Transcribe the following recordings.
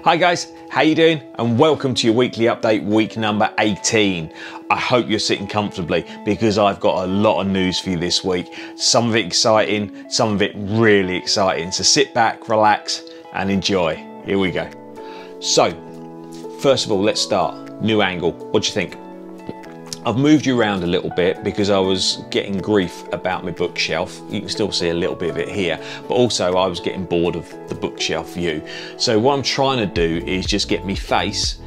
Hi guys, how you doing? And welcome to your weekly update, week number 18. I hope you're sitting comfortably because I've got a lot of news for you this week. Some of it exciting, some of it really exciting. So sit back, relax and enjoy. Here we go. So, first of all, let's start. New angle, what do you think? I've moved you around a little bit because I was getting grief about my bookshelf. You can still see a little bit of it here, but also I was getting bored of the bookshelf view. So what I'm trying to do is just get me face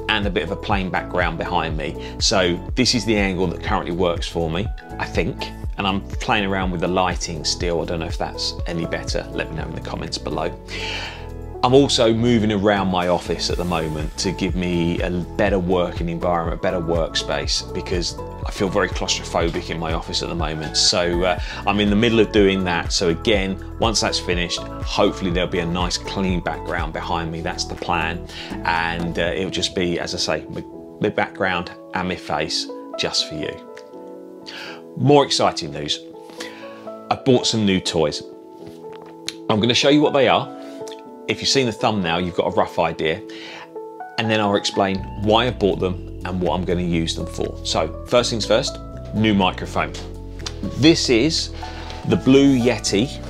and a bit of a plain background behind me. So this is the angle that currently works for me, I think. And I'm playing around with the lighting still. I don't know if that's any better. Let me know in the comments below. I'm also moving around my office at the moment to give me a better working environment, a better workspace, because I feel very claustrophobic in my office at the moment. So I'm in the middle of doing that. So again, once that's finished, hopefully there'll be a nice clean background behind me. That's the plan. And it'll just be, as I say, my background and my face just for you. More exciting news. I bought some new toys. I'm going to show you what they are. If you've seen the thumbnail, you've got a rough idea, and then I'll explain why I bought them and what I'm going to use them for. So first things first, new microphone. This is the Blue Yeti,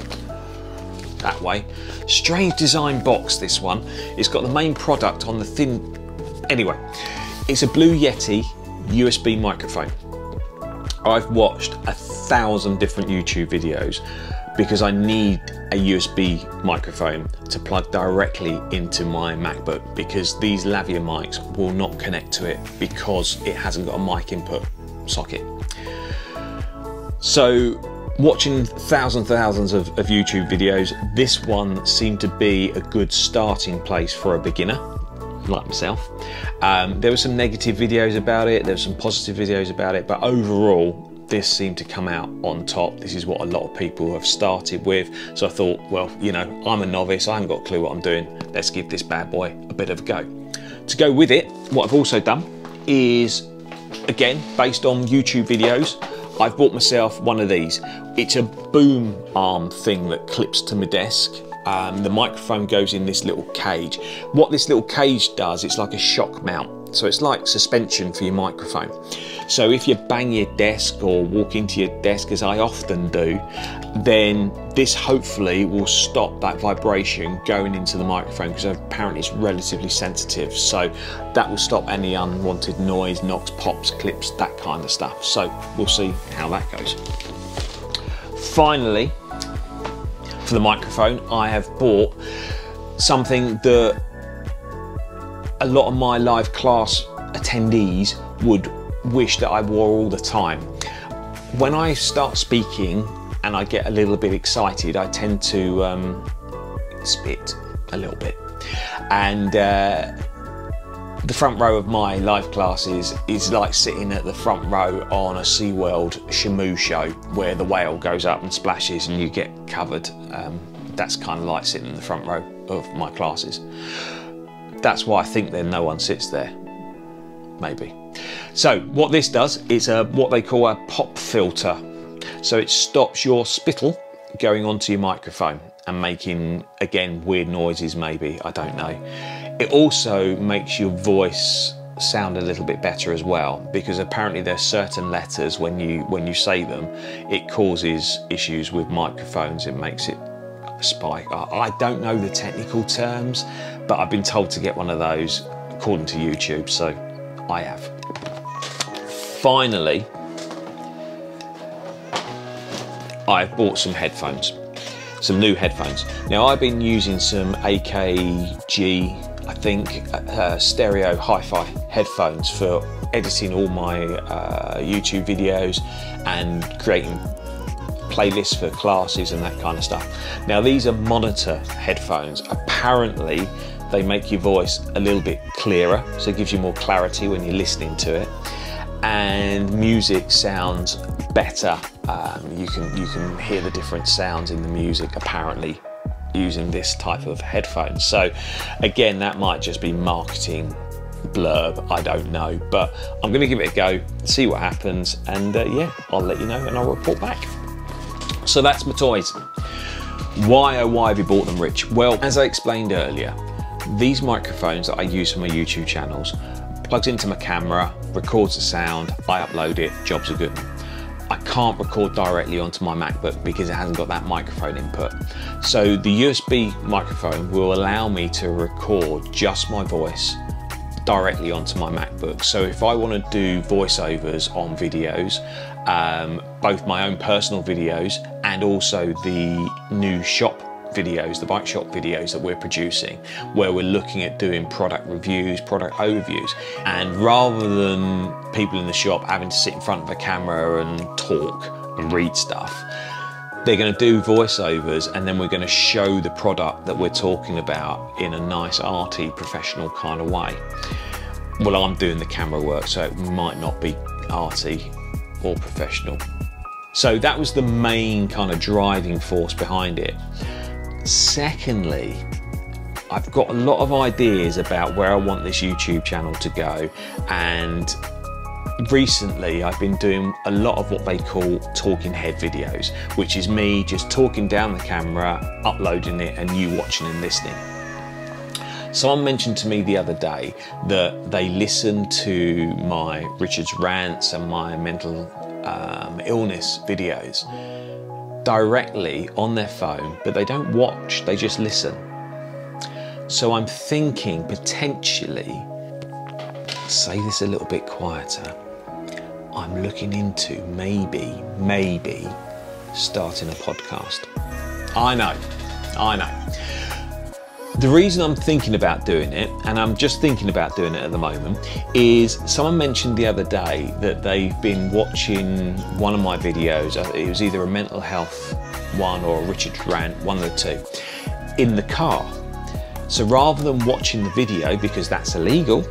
that way. Strange design box, this one. It's got the main product on the thin, anyway, it's a Blue Yeti USB microphone. I've watched 1,000 different YouTube videos because I need a USB microphone to plug directly into my MacBook, because these lavalier mics will not connect to it because it hasn't got a mic input socket. So watching thousands of YouTube videos, this one seemed to be a good starting place for a beginner like myself. There were some negative videos about it, there were some positive videos about it, but overall this seemed to come out on top. This is what a lot of people have started with. So I thought, well, you know, I'm a novice, I haven't got a clue what I'm doing. Let's give this bad boy a bit of a go. To go with it, what I've also done is, again, based on YouTube videos, I've bought myself one of these. It's a boom arm thing that clips to my desk. The microphone goes in this little cage. What this little cage does, it's like a shock mount. So it's like suspension for your microphone. So if you bang your desk or walk into your desk, as I often do, then this hopefully will stop that vibration going into the microphone, because apparently it's relatively sensitive. So that will stop any unwanted noise, knocks, pops, clips, that kind of stuff. So we'll see how that goes. Finally, for the microphone, I have bought something that a lot of my live class attendees would wish that I wore all the time. When I start speaking and I get a little bit excited, I tend to spit a little bit. And the front row of my live classes is like sitting at the front row on a SeaWorld Shamu show where the whale goes up and splashes and you get covered. That's kind of like sitting in the front row of my classes. That's why I think that no one sits there, maybe. So what this does is what they call a pop filter. So it stops your spittle going onto your microphone and making, again, weird noises maybe, I don't know. It also makes your voice sound a little bit better as well, because apparently there's certain letters when you say them, it causes issues with microphones. It makes it spike. I don't know the technical terms, but I've been told to get one of those according to YouTube, so I have. Finally, I've bought some headphones, some new headphones. Now I've been using some AKG, I think, stereo hi-fi headphones for editing all my YouTube videos and creating playlists for classes and that kind of stuff. Now these are monitor headphones. Apparently they make your voice a little bit clearer, so it gives you more clarity when you're listening to it, and music sounds better. You can hear the different sounds in the music apparently using this type of headphones. So again, that might just be marketing blurb, I don't know, but I'm going to give it a go, see what happens, and yeah, I'll let you know and I'll report back. So that's my toys. Why, oh why have you bought them, Rich? Well, as I explained earlier, these microphones that I use for my YouTube channels plugs into my camera, records the sound, I upload it, jobs are good. I can't record directly onto my MacBook because it hasn't got that microphone input. So the USB microphone will allow me to record just my voice directly onto my MacBook. So if I want to do voiceovers on videos, both my own personal videos and also the new shop videos, the bike shop videos that we're producing, where we're looking at doing product reviews, product overviews, and rather than people in the shop having to sit in front of a camera and talk and read stuff, they're going to do voiceovers, and then we're going to show the product that we're talking about in a nice arty professional kind of way. Well, I'm doing the camera work, so it might not be arty or professional. So that was the main kind of driving force behind it. Secondly, I've got a lot of ideas about where I want this YouTube channel to go, and recently I've been doing a lot of what they call talking head videos, which is me just talking down the camera, uploading it, and you watching and listening. Someone mentioned to me the other day that they listen to my Richard's rants and my mental illness videos directly on their phone, but they don't watch, they just listen. So I'm thinking potentially, say this a little bit quieter, I'm looking into maybe starting a podcast. I know. The reason I'm thinking about doing it, and I'm just thinking about doing it at the moment, is someone mentioned the other day that they've been watching one of my videos. It was either a mental health one or a Richard rant, one of the two, in the car. So rather than watching the video, because that's illegal,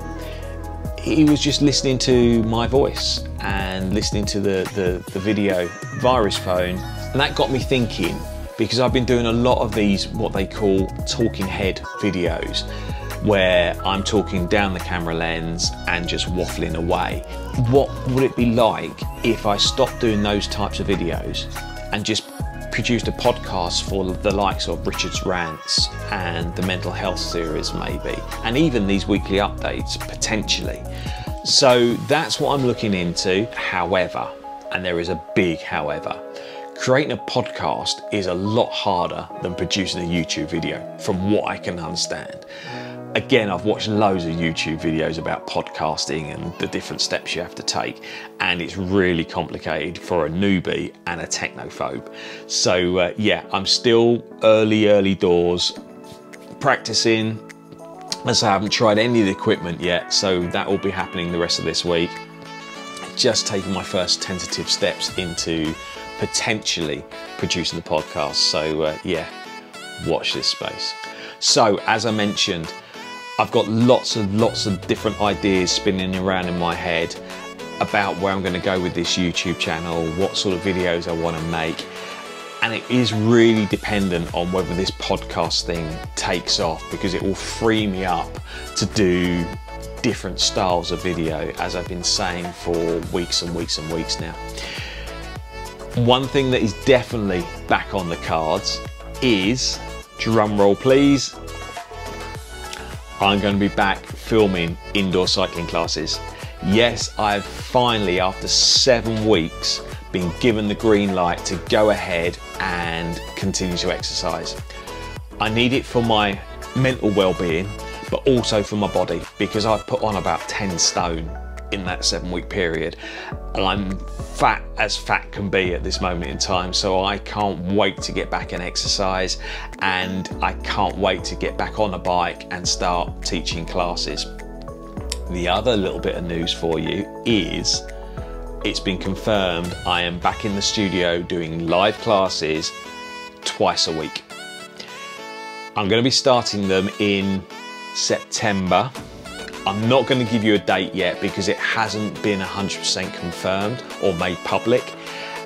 he was just listening to my voice and listening to the video via his phone. And that got me thinking, because I've been doing a lot of these, what they call talking head videos, where I'm talking down the camera lens and just waffling away. What would it be like if I stopped doing those types of videos and just produced a podcast for the likes of Richard's rants and the mental health series maybe, and even these weekly updates potentially? So that's what I'm looking into. However, and there is a big however, creating a podcast is a lot harder than producing a YouTube video, from what I can understand. Again, I've watched loads of YouTube videos about podcasting and the different steps you have to take, and it's really complicated for a newbie and a technophobe. So yeah, I'm still early doors practicing. As I haven't tried any of the equipment yet, so that will be happening the rest of this week. Just taking my first tentative steps into potentially producing the podcast. So yeah, watch this space. So as I mentioned, I've got lots of different ideas spinning around in my head about where I'm going to go with this YouTube channel, what sort of videos I want to make, and it is really dependent on whether this podcast thing takes off, because it will free me up to do different styles of video, as I've been saying for weeks and weeks and weeks now. One thing that is definitely back on the cards is, drum roll please, I'm going to be back filming indoor cycling classes. Yes, I've finally, after 7 weeks, been given the green light to go ahead and continue to exercise. I need it for my mental well-being, but also for my body, because I've put on about 10 stone in that 7-week period, and I'm fat as fat can be at this moment in time. So I can't wait to get back and exercise, and I can't wait to get back on a bike and start teaching classes. The other little bit of news for you is it's been confirmed I am back in the studio doing live classes twice a week. I'm going to be starting them in September. I'm not going to give you a date yet because it hasn't been 100% confirmed or made public,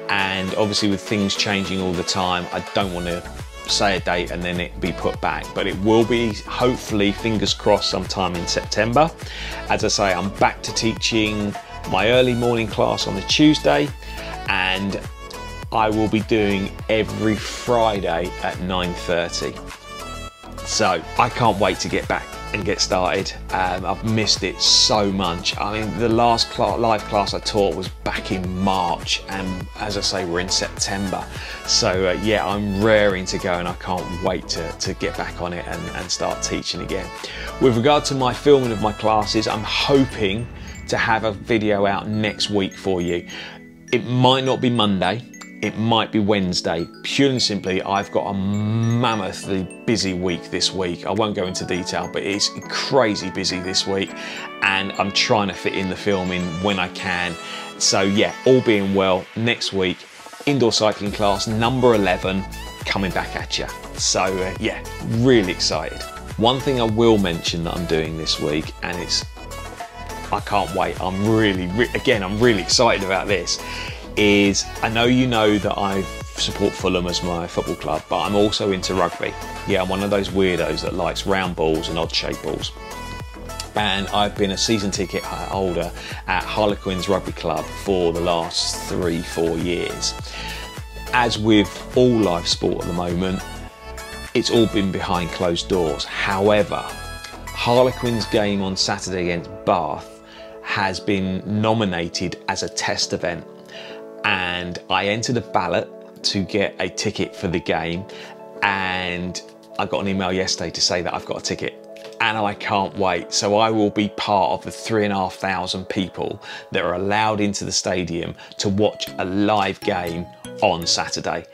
and obviously with things changing all the time, I don't want to say a date and then it be put back, but it will be, hopefully, fingers crossed, sometime in September. As I say, I'm back to teaching my early morning class on a Tuesday, and I will be doing every Friday at 9:30. So I can't wait to get back and get started. I've missed it so much. I mean, the last live class I taught was back in March, and as I say, we're in September. So yeah, I'm raring to go, and I can't wait to get back on it and start teaching again. With regard to my filming of my classes, I'm hoping to have a video out next week for you. It might not be Monday, it might be Wednesday. Purely and simply, I've got a mammothly busy week this week. I won't go into detail, but it's crazy busy this week, and I'm trying to fit in the filming when I can. So yeah, all being well, next week, indoor cycling class number 11 coming back at you. So yeah, really excited. One thing I will mention that I'm doing this week, and I can't wait, I'm really excited about this, is I know you know that I support Fulham as my football club, but I'm also into rugby. Yeah, I'm one of those weirdos that likes round balls and odd shaped balls. And I've been a season ticket holder at Harlequins Rugby Club for the last 3-4 years. As with all live sport at the moment, it's all been behind closed doors. However, Harlequins game on Saturday against Bath has been nominated as a test event, and I entered a ballot to get a ticket for the game, and I got an email yesterday to say that I've got a ticket, and I can't wait. So I will be part of the 3,500 people that are allowed into the stadium to watch a live game on Saturday.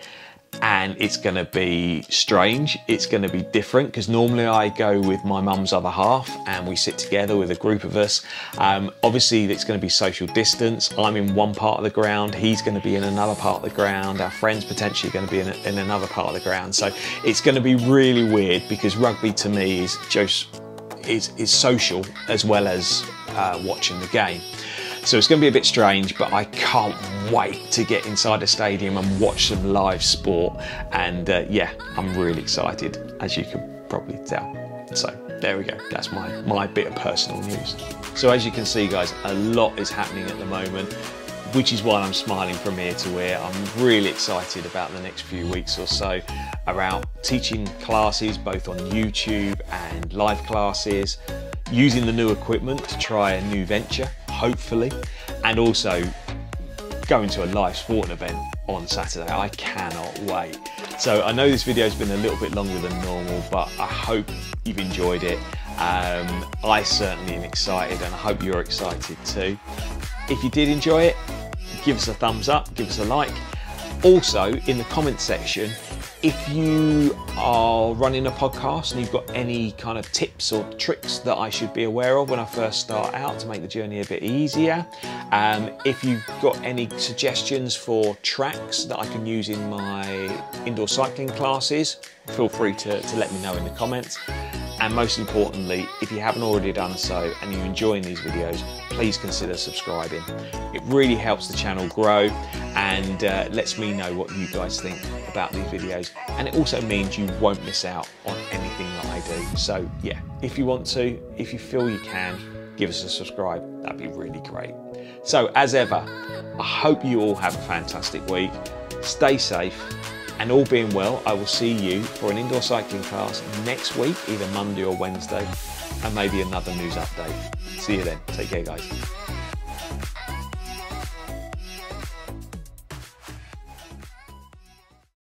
And it's going to be strange, it's going to be different, because normally I go with my mum's other half and we sit together with a group of us. Obviously it's going to be social distance. I'm in one part of the ground, he's going to be in another part of the ground, our friends potentially going to be in another part of the ground. So it's going to be really weird, because rugby to me is just is social as well as watching the game. So it's going to be a bit strange, but I can't wait to get inside the stadium and watch some live sport. And yeah, I'm really excited, as you can probably tell. So there we go, that's my bit of personal news. So as you can see guys, a lot is happening at the moment, which is why I'm smiling from ear to ear. I'm really excited about the next few weeks or so, around teaching classes both on YouTube and live classes, using the new equipment to try a new venture, hopefully, and also going to a live sporting event on Saturday. I cannot wait. So I know this video has been a little bit longer than normal, but I hope you've enjoyed it. I certainly am excited, and I hope you're excited too. If you did enjoy it, give us a thumbs up, give us a like. Also, in the comment section, if you are running a podcast and you've got any kind of tips or tricks that I should be aware of when I first start out to make the journey a bit easier, if you've got any suggestions for tracks that I can use in my indoor cycling classes, feel free to let me know in the comments. And most importantly, if you haven't already done so and you're enjoying these videos, please consider subscribing. It really helps the channel grow and lets me know what you guys think about these videos. And it also means you won't miss out on anything that I do. So yeah, if you want to, if you feel you can, give us a subscribe. That'd be really great. So as ever, I hope you all have a fantastic week. Stay safe. And all being well, I will see you for an indoor cycling class next week, either Monday or Wednesday, and maybe another news update. See you then. Take care, guys.